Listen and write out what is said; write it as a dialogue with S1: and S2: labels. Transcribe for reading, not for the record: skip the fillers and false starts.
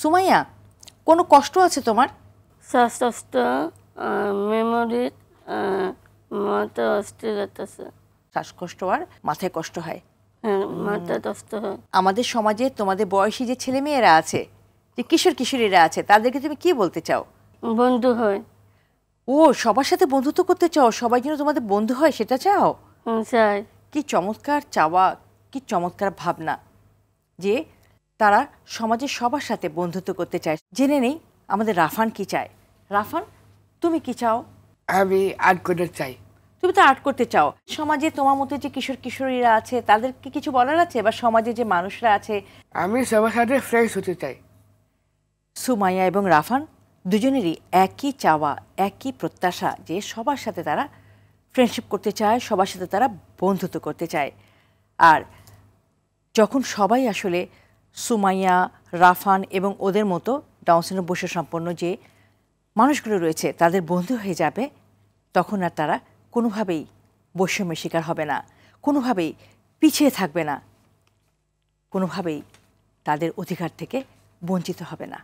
S1: সুমাইয়া, কোনো কষ্ট আছে তোমার?
S2: শ্বাসকষ্ট, মেমোরি, মাথা অস্থির আছে।
S1: শ্বাসকষ্ট আর মাথায় কষ্ট হয়?
S2: হ্যাঁ, মাথা কষ্ট হয়।
S1: আমাদের সমাজে তোমাদের বয়সী যে ছেলে মেয়েরা আছে, যে কিশোর কিশোরীরা আছে, তাদেরকে তুমি কি বলতে চাও?
S2: বন্ধু হয়।
S1: ও, সবার সাথে বন্ধুত্ব করতে চাও, সবাই যেন তোমাদের বন্ধু হয় সেটা চাও?
S2: চাই।
S1: কি চমৎকার চাওয়া, কি চমৎকার ভাবনা যে তারা সমাজের সবার সাথে বন্ধুত্ব করতে চায়। জেনে নেই আমাদের রাফান কি চায়। রাফান, তুমি কি চাও?
S3: আমি আর্ট করতে চাই।
S1: তুমি তো আর্ট করতে চাও। সমাজে তোমার মতো যে কিশোর কিশোরীরা আছে তাদেরকে কিছু বলার আছে, বা সমাজে যে মানুষরা আছে?
S3: আমি সবার সাথে ফ্রেন্ডস হতে চাই।
S1: সুমাইয়া এবং রাফান দুজনেরই একই চাওয়া, একই প্রত্যাশা যে সবার সাথে তারা ফ্রেন্ডশিপ করতে চায়, সবার সাথে তারা বন্ধুত্ব করতে চায়। আর যখন সবাই আসলে সুমাইয়া, রাফান এবং ওদের মতো ডাউন সিনড্রোম বৈশিষ্ট্য সম্পন্ন যে মানুষগুলো রয়েছে তাদের বন্ধু হয়ে যাবে, তখন আর তারা কোনোভাবেই বৈষম্যের শিকার হবে না, কোনোভাবেই পিছিয়ে থাকবে না, কোনোভাবেই তাদের অধিকার থেকে বঞ্চিত হবে না।